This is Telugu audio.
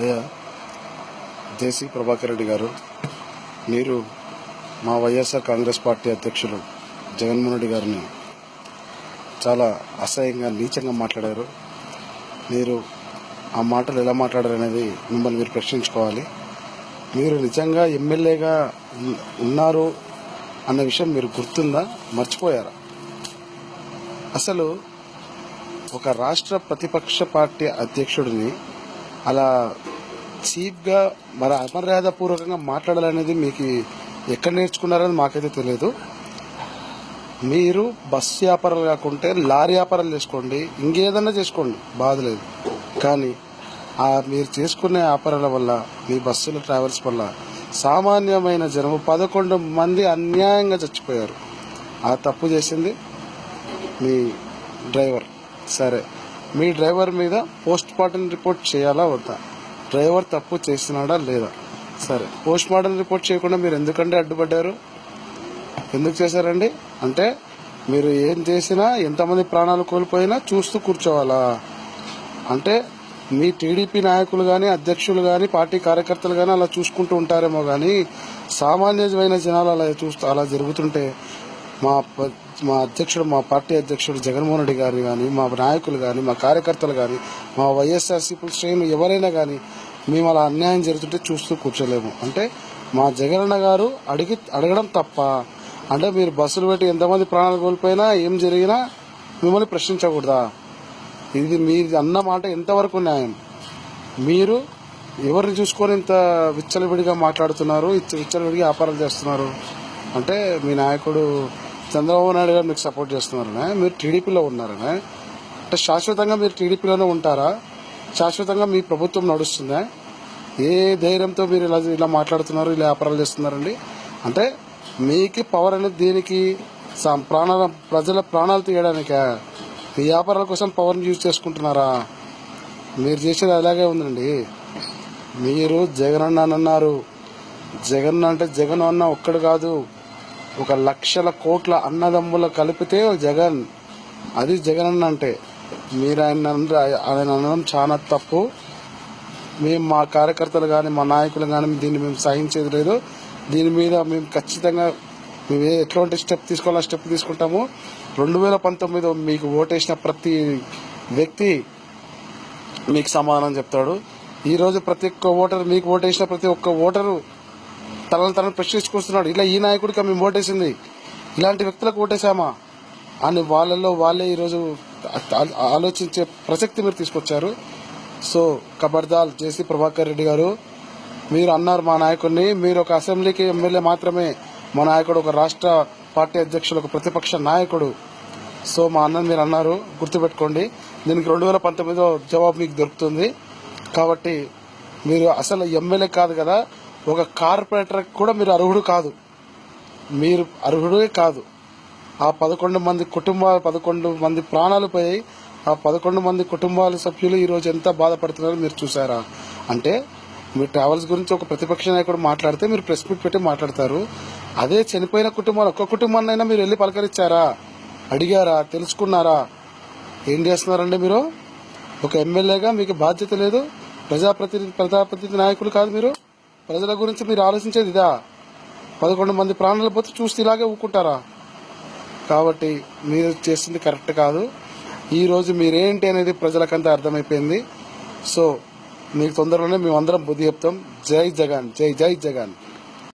అయ్యా జేసీ ప్రభాకర్ రెడ్డి గారు, మీరు మా వైఎస్ఆర్ కాంగ్రెస్ పార్టీ అధ్యక్షులు జగన్మోహన్ రెడ్డి గారిని చాలా అసహ్యంగా నీచంగా మాట్లాడారు. మీరు ఆ మాటలు ఎలా మాట్లాడారు అనేది మిమ్మల్ని మీరు ప్రశ్నించుకోవాలి. మీరు నిజంగా ఎమ్మెల్యేగా ఉన్నారు అన్న విషయం మీరు గుర్తుందా, మర్చిపోయారా? అసలు ఒక రాష్ట్ర ప్రతిపక్ష పార్టీ అధ్యక్షుడిని అలా చీప్గా మరి అమర్యాదపూర్వకంగా మాట్లాడాలనేది మీకు ఎక్కడ నేర్చుకున్నారని మాకైతే తెలియదు. మీరు బస్ వ్యాపారాలు కాకుంటే లారీ వ్యాపారాలు చేసుకోండి, ఇంకేదన్నా చేసుకోండి, బాధ లేదు. కానీ మీరు చేసుకునే వ్యాపారాల వల్ల, మీ బస్సుల ట్రావెల్స్ వల్ల సామాన్యమైన జనం 11 మంది అన్యాయంగా చచ్చిపోయారు. ఆ తప్పు చేసింది మీ డ్రైవర్. సరే, మీ డ్రైవర్ మీద పోస్ట్ మార్టం రిపోర్ట్ చేయాలా వద్దా? డ్రైవర్ తప్పు చేసినాడా లేదా? సరే, పోస్ట్ మార్టం రిపోర్ట్ చేయకుండా మీరు ఎందుకంటే అడ్డుపడ్డారు? ఎందుకు చేశారండి? అంటే మీరు ఏం చేసినా, ఎంతమంది ప్రాణాలు కోల్పోయినా చూస్తూ కూర్చోవాలా? అంటే మీ టీడీపీ నాయకులు కానీ, అధ్యక్షులు కానీ, పార్టీ కార్యకర్తలు కానీ అలా చూసుకుంటూ ఉంటారేమో కానీ, సామాన్యమైన జనాలు అలా జరుగుతుంటే మా అధ్యక్షుడు, మా పార్టీ అధ్యక్షుడు జగన్మోహన్ రెడ్డి గారిని కానీ, మా నాయకులు కానీ, మా కార్యకర్తలు కానీ, మా వైఎస్ఆర్సీపీ శ్రేణులు ఎవరైనా కానీ మేము అలా అన్యాయం జరుగుతుంటే చూస్తూ కూర్చోలేము. అంటే మా జగనన్న గారు అడగడం తప్ప? అంటే మీరు బస్సులు పెట్టి ఎంతమంది ప్రాణాలు కోల్పోయినా, ఏం జరిగినా మిమ్మల్ని ప్రశ్నించకూడదా? ఇది మీరు అన్న మాట ఎంతవరకు న్యాయం? మీరు ఎవరిని చూసుకొని ఇంత విచ్చలవిడిగా మాట్లాడుతున్నారు, విచ్చలవిడిగా వ్యాపారాలు చేస్తున్నారు? అంటే మీ నాయకుడు చంద్రబాబు నాయుడు గారు మీకు సపోర్ట్ చేస్తున్నారనే, మీరు టీడీపీలో ఉన్నారనే? అంటే శాశ్వతంగా మీరు టీడీపీలోనే ఉంటారా? శాశ్వతంగా మీ ప్రభుత్వం నడుస్తుందా? ఏ ధైర్యంతో మీరు ఇలా మాట్లాడుతున్నారు, ఇలా వ్యాపారాలు చేస్తున్నారండి? అంటే మీకు పవర్ అనేది దేనికి? ప్రజల ప్రాణాలు తీయడానికా? ఈ వ్యాపారాల కోసం పవర్ని యూజ్ చేసుకుంటున్నారా? మీరు చేసేది అలాగే ఉందండి. మీరు జగన్ అని అన్నారు. జగన్ అంటే జగన్ అన్న ఒక్కడు కాదు, 1,00,000 కోట్ల అన్నదమ్ములు కలిపితే జగన్. అది జగన్ అన్న అంటే. మీరు ఆయన అనడం చాలా తప్పు. మేము మా కార్యకర్తలు కానీ, మా నాయకులు కానీ దీన్ని మేము సహించేది లేదు. దీని మీద మేము ఖచ్చితంగా మేము ఎటువంటి స్టెప్ తీసుకోవాలో స్టెప్ తీసుకుంటాము. 2019 మీకు ఓటేసిన ప్రతి వ్యక్తి మీకు సమాధానం చెప్తాడు. ఈరోజు ప్రతి ఒక్క ఓటరు, మీకు ఓటేసిన ప్రతి ఒక్క ఓటరు తనను ప్రశ్నించుకొస్తున్నాడు. ఇలా ఈ నాయకుడికి మేము ఓటేసింది, ఇలాంటి వ్యక్తులకు ఓటేసామా అని వాళ్ళే ఈరోజు ఆలోచించే ప్రసక్తి మీరు తీసుకొచ్చారు. సో ఖబర్దార్ జేసీ ప్రభాకర్ రెడ్డి గారు, మీరు అన్నారు మా నాయకుడిని, మీరు ఒక అసెంబ్లీకి ఎమ్మెల్యే మాత్రమే. మా నాయకుడు ఒక రాష్ట్ర పార్టీ అధ్యక్షుడు, ఒక ప్రతిపక్ష నాయకుడు. సో మా అన్నని మీరు అన్నారు, గుర్తుపెట్టుకోండి. దీనికి 2019 జవాబు మీకు దొరుకుతుంది. కాబట్టి మీరు అసలు ఎమ్మెల్యే కాదు కదా, ఒక కార్పొరేటర్ కూడా మీరు అర్హుడు కాదు. మీరు అర్హుడే కాదు. ఆ 11 మంది ప్రాణాలు పోయి, ఆ 11 మంది కుటుంబాల సభ్యులు ఈరోజు ఎంత బాధపడుతున్నారో మీరు చూసారా? అంటే మీరు ట్రావెల్స్ గురించి ఒక ప్రతిపక్ష నాయకుడు మాట్లాడితే మీరు ప్రెస్ మీట్ పెట్టి మాట్లాడతారు. అదే చనిపోయిన కుటుంబాలు, ఒక్క కుటుంబాన్నైనా మీరు వెళ్ళి పలకరించారా? అడిగారా? తెలుసుకున్నారా? ఏం చేస్తున్నారండి మీరు? ఒక ఎమ్మెల్యేగా మీకు బాధ్యత లేదు? ప్రజాప్రతినిధి నాయకులు కాదు మీరు? ప్రజల గురించి మీరు ఆలోచించేది ఇదా? 11 మంది ప్రాణాలు పోతే చూస్తే ఇలాగే ఊరుకుంటారా? కాబట్టి మీరు చేసింది కరెక్ట్ కాదు. ఈరోజు మీరేంటి అనేది ప్రజలకంతా అర్థమైపోయింది. సో మీకు తొందరలోనే మేమందరం బుద్ధి చెప్తాం. జై జగన్, జై జై జగన్.